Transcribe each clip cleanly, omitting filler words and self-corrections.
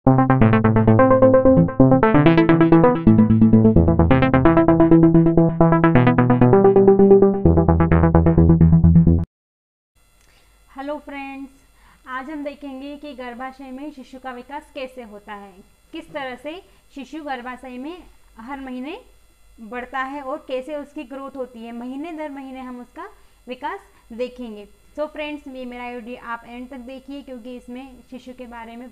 Hello friends, आज हम देखेंगे कि गर्भाशय में शिशु का विकास कैसे होता है, किस तरह से शिशु गर्भाशय में हर महीने बढ़ता है और कैसे उसकी ग्रोथ होती है। महीने दर महीने हम उसका विकास देखेंगे। सो फ्रेंड्स, ये मेरा वीडियो आप एंड तक देखिए, क्योंकि इसमें शिशु के बारे में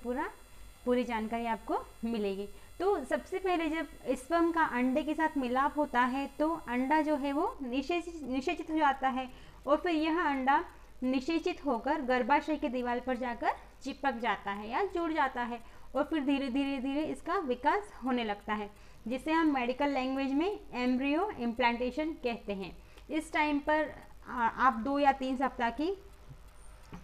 पूरी जानकारी आपको मिलेगी। तो सबसे पहले जब स्पर्म का अंडे के साथ मिलाप होता है तो अंडा जो है वो निषेचित हो जाता है और फिर यह अंडा निषेचित होकर गर्भाशय की दीवार पर जाकर चिपक जाता है या जुड़ जाता है और फिर धीरे धीरे इसका विकास होने लगता है, जिसे हम मेडिकल लैंग्वेज में एम्ब्रियो इम्प्लांटेशन कहते हैं। इस टाइम पर आप 2 या 3 सप्ताह की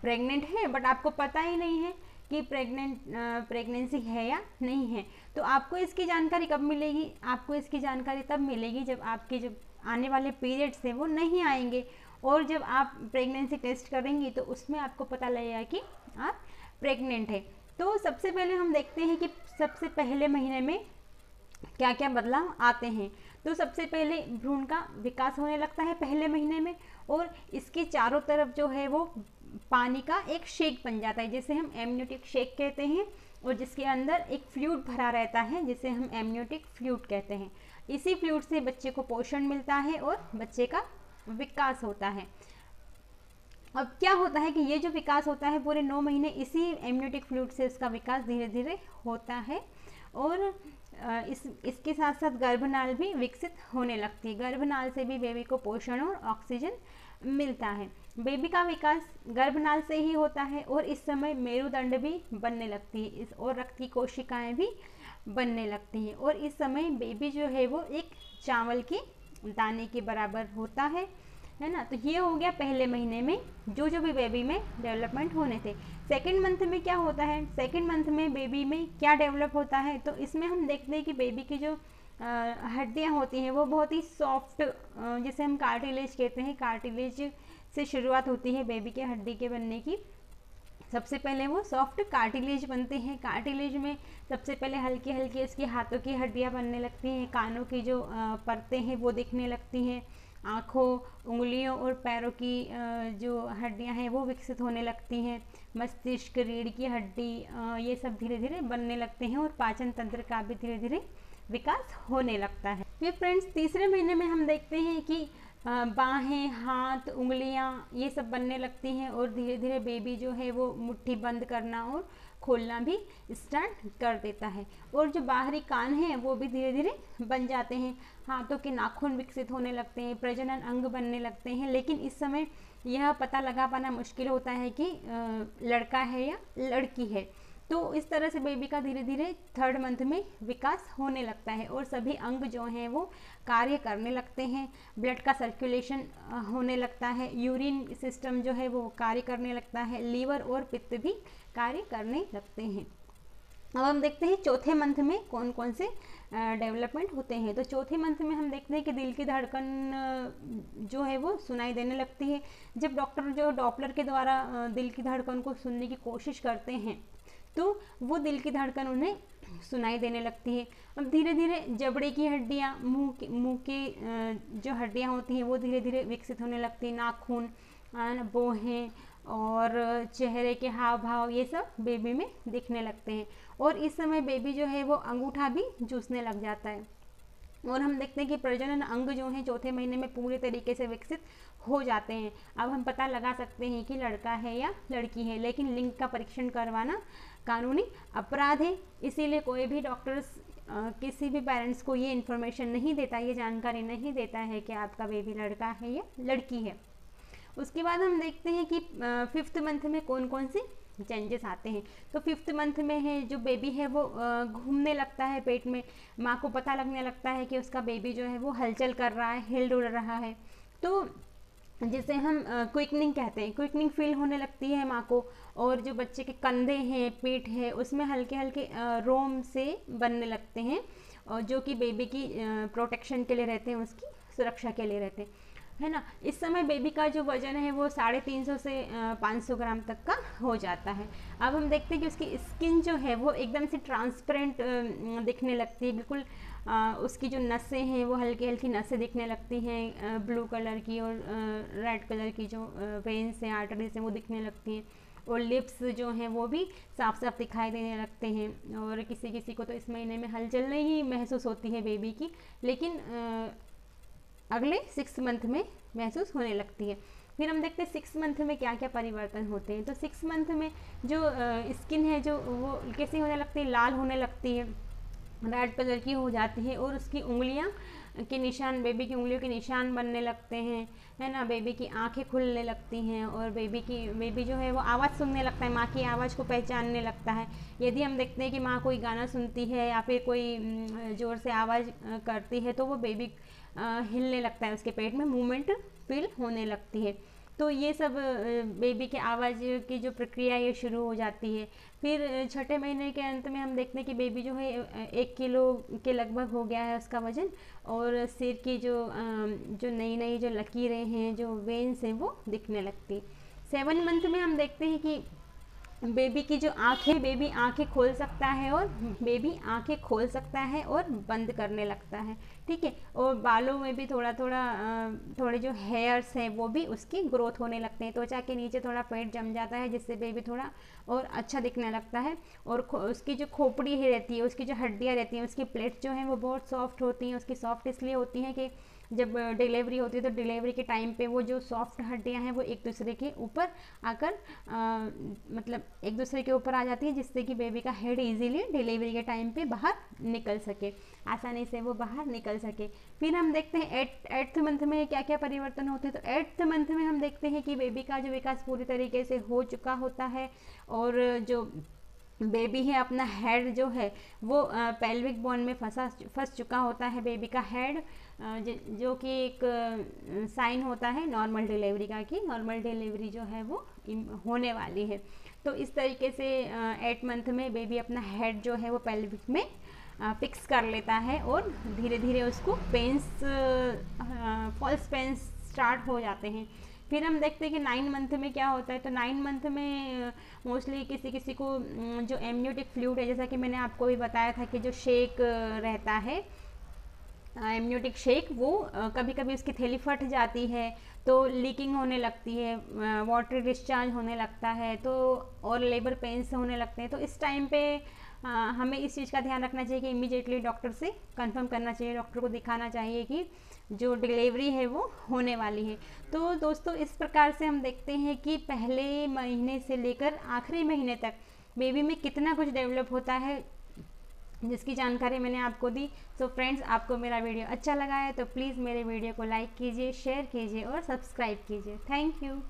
प्रेग्नेंट है, बट आपको पता ही नहीं है कि प्रेगनेंसी है या नहीं है। तो आपको इसकी जानकारी कब मिलेगी? आपको इसकी जानकारी तब मिलेगी जब आपके जो आने वाले पीरियड्स हैं वो नहीं आएंगे, और जब आप प्रेगनेंसी टेस्ट करेंगी तो उसमें आपको पता लगेगा कि आप प्रेग्नेंट है। तो सबसे पहले हम देखते हैं कि सबसे पहले महीने में क्या क्या बदलाव आते हैं। तो सबसे पहले भ्रूण का विकास होने लगता है पहले महीने में, और इसके चारों तरफ जो है वो पानी का एक शेक बन जाता है, जिसे हम एमनियोटिक शेक कहते हैं, और जिसके अंदर एक फ्लूइड भरा रहता है जिसे हम एमनियोटिक फ्लूइड कहते हैं। इसी फ्लूइड से बच्चे को पोषण मिलता है और बच्चे का विकास होता है। अब क्या होता है कि ये जो विकास होता है पूरे 9 महीने इसी एमनियोटिक फ्लूइड से उसका विकास धीरे धीरे होता है, और इसके साथ साथ गर्भनाल भी विकसित होने लगती है। गर्भनाल से भी बेबी को पोषण और ऑक्सीजन मिलता है। बेबी का विकास गर्भनाल से ही होता है और इस समय मेरुदंड भी बनने लगती है और रक्त की कोशिकाएं भी बनने लगती हैं, और इस समय बेबी जो है वो एक चावल के दाने के बराबर होता है ना। तो ये हो गया पहले महीने में जो भी बेबी में डेवलपमेंट होने थे। सेकेंड मंथ में क्या होता है? सेकेंड मंथ में बेबी में क्या डेवलप होता है? तो इसमें हम देखते हैं कि बेबी की जो हड्डियाँ होती हैं वो बहुत ही सॉफ्ट, जिसे हम कार्टिलेज कहते हैं, कार्टिलेज से शुरुआत होती है बेबी के हड्डी के बनने की। सबसे पहले वो सॉफ्ट कार्टिलेज बनते हैं। कार्टिलेज में सबसे पहले हल्की हल्की उसकी हाथों की हड्डियाँ बनने लगती हैं, कानों की जो परतें हैं वो दिखने लगती हैं, आँखों, उंगलियों और पैरों की जो हड्डियाँ हैं वो विकसित होने लगती हैं, मस्तिष्क, रीढ़ की हड्डी, ये सब धीरे धीरे बनने लगते हैं, और पाचन तंत्र का भी धीरे धीरे विकास होने लगता है। फिर फ्रेंड्स, तीसरे महीने में हम देखते हैं कि बाहें, हाथ, उंगलियां ये सब बनने लगती हैं, और धीरे धीरे बेबी जो है वो मुट्ठी बंद करना और खोलना भी स्टार्ट कर देता है, और जो बाहरी कान हैं वो भी धीरे धीरे बन जाते हैं। हाथों के नाखून विकसित होने लगते हैं, प्रजनन अंग बनने लगते हैं। लेकिन इस समय यह पता लगा पाना मुश्किल होता है कि लड़का है या लड़की है। तो इस तरह से बेबी का धीरे धीरे थर्ड मंथ में विकास होने लगता है, और सभी अंग जो हैं वो कार्य करने लगते हैं। ब्लड का सर्कुलेशन होने लगता है, यूरिन सिस्टम जो है वो कार्य करने लगता है, लीवर और पित्त भी कार्य करने लगते हैं। अब हम देखते हैं चौथे मंथ में कौन कौन से डेवलपमेंट होते हैं। तो चौथे मंथ में हम देखते हैं कि दिल की धड़कन जो है वो सुनाई देने लगती है। जब डॉक्टर जो डॉपलर के द्वारा दिल की धड़कन को सुनने की कोशिश करते हैं तो वो दिल की धड़कन उन्हें सुनाई देने लगती है। अब धीरे धीरे जबड़े की हड्डियाँ, मुंह की जो हड्डियाँ होती हैं वो धीरे धीरे विकसित होने लगती हैं, नाखून, भौहें और चेहरे के हाव भाव ये सब बेबी में दिखने लगते हैं, और इस समय बेबी जो है वो अंगूठा भी चूसने लग जाता है। और हम देखते हैं कि प्रजनन अंग जो हैं चौथे महीने में पूरे तरीके से विकसित हो जाते हैं। अब हम पता लगा सकते हैं कि लड़का है या लड़की है, लेकिन लिंग का परीक्षण करवाना कानूनी अपराध है, इसीलिए कोई भी डॉक्टर्स किसी भी पेरेंट्स को ये इन्फॉर्मेशन नहीं देता, ये जानकारी नहीं देता है कि आपका बेबी लड़का है या लड़की है। उसके बाद हम देखते हैं कि 5th मंथ में कौन कौन से चेंजेस आते हैं। तो 5th मंथ में है जो बेबी है वो घूमने लगता है पेट में, माँ को पता लगने लगता है कि उसका बेबी जो है वो हलचल कर रहा है, हिल डुल रहा है, तो जिसे हम क्विकनिंग कहते हैं, क्विकनिंग फील होने लगती है माँ को। और जो बच्चे के कंधे हैं, पीठ है, उसमें हल्के हल्के रोम से बनने लगते हैं, और जो कि बेबी की प्रोटेक्शन के लिए रहते हैं, उसकी सुरक्षा के लिए रहते हैं। है ना। इस समय बेबी का जो वज़न है वो 350 से 500 ग्राम तक का हो जाता है। अब हम देखते हैं कि उसकी स्किन जो है वो एकदम से ट्रांसपेरेंट दिखने लगती है, बिल्कुल उसकी जो नसें हैं वो हल्की हल्की नसें दिखने लगती हैं, ब्लू कलर की और रेड कलर की जो वेन्स हैं, आर्टरीज हैं वो दिखने लगती हैं, और लिप्स जो हैं वो भी साफ साफ दिखाई देने लगते हैं। और किसी किसी को तो इस महीने में हलचल नहीं महसूस होती है बेबी की, लेकिन अगले 6 मंथ में महसूस होने लगती है। फिर हम देखते हैं 6 मंथ में क्या क्या परिवर्तन होते हैं। तो 6 मंथ में जो स्किन है जो वो कैसी होने लगती है, लाल होने लगती है, रेड कलर की हो जाती है, और उसकी उंगलियां के निशान, बेबी की उंगलियों के निशान बनने लगते हैं, है ना। बेबी की आंखें खुलने लगती हैं, और बेबी जो है वो आवाज़ सुनने लगता है, माँ की आवाज़ को पहचानने लगता है। यदि हम देखते हैं कि माँ कोई गाना सुनती है या फिर कोई ज़ोर से आवाज़ करती है, तो वो बेबी हिलने लगता है, उसके पेट में मूवमेंट फील होने लगती है। तो ये सब बेबी के आवाज़ की जो प्रक्रिया ये शुरू हो जाती है। फिर छठे महीने के अंत में हम देखते हैं कि बेबी जो है 1 किलो के लगभग हो गया है उसका वज़न, और सिर की जो नई नई जो लकीरें हैं, जो वेन्स हैं वो दिखने लगती। 7 मंथ में हम देखते हैं कि बेबी की जो आँखें, बेबी आँखें खोल सकता है, और बेबी आँखें खोल सकता है और बंद करने लगता है, ठीक है। और बालों में भी थोड़े जो हेयर्स हैं वो भी उसकी ग्रोथ होने लगते हैं, त्वचा के नीचे थोड़ा पेट जम जाता है, जिससे बेबी थोड़ा और अच्छा दिखने लगता है। और उसकी जो खोपड़ी है रहती है, उसकी जो हड्डियाँ रहती हैं, उसकी प्लेट्स जो हैं वो बहुत सॉफ्ट होती हैं। उसकी सॉफ्ट इसलिए होती हैं कि जब डिलीवरी होती है तो डिलीवरी के टाइम पे वो जो सॉफ्ट हड्डियाँ हैं वो एक दूसरे के ऊपर आकर मतलब एक दूसरे के ऊपर आ जाती है, जिससे कि बेबी का हेड इजीली डिलीवरी के टाइम पे बाहर निकल सके, आसानी से वो बाहर निकल सके। फिर हम देखते हैं 8th मंथ में क्या क्या परिवर्तन होते हैं। तो 8th मंथ में हम देखते हैं कि बेबी का जो विकास पूरी तरीके से हो चुका होता है, और जो बेबी है अपना हेड जो है वो पेल्विक बोन में फंस चुका होता है। बेबी का हेड जो कि एक साइन होता है नॉर्मल डिलीवरी का, कि नॉर्मल डिलीवरी जो है वो होने वाली है। तो इस तरीके से 8 मंथ में बेबी अपना हेड जो है वो पेल्विक में फिक्स कर लेता है, और धीरे धीरे उसको पेंस, फॉल्स पेंस स्टार्ट हो जाते हैं। फिर हम देखते हैं कि 9 मंथ में क्या होता है। तो 9 मंथ में मोस्टली किसी किसी को जो एमनियोटिक फ्लूइड है, जैसा कि मैंने आपको भी बताया था कि जो शेक रहता है, एमनियोटिक शेक, वो कभी कभी उसकी थैली फट जाती है, तो लीकिंग होने लगती है, वाटर डिस्चार्ज होने लगता है, तो और लेबर पेन्स होने लगते हैं। तो इस टाइम पे हमें इस चीज़ का ध्यान रखना चाहिए कि इमीडिएटली डॉक्टर से कंफर्म करना चाहिए, डॉक्टर को दिखाना चाहिए कि जो डिलीवरी है वो होने वाली है। तो दोस्तों इस प्रकार से हम देखते हैं कि पहले महीने से लेकर आखिरी महीने तक बेबी में कितना कुछ डेवलप होता है, जिसकी जानकारी मैंने आपको दी। सो फ्रेंड्स, आपको मेरा वीडियो अच्छा लगा है तो प्लीज़ मेरे वीडियो को लाइक कीजिए, शेयर कीजिए और सब्सक्राइब कीजिए। Thank you.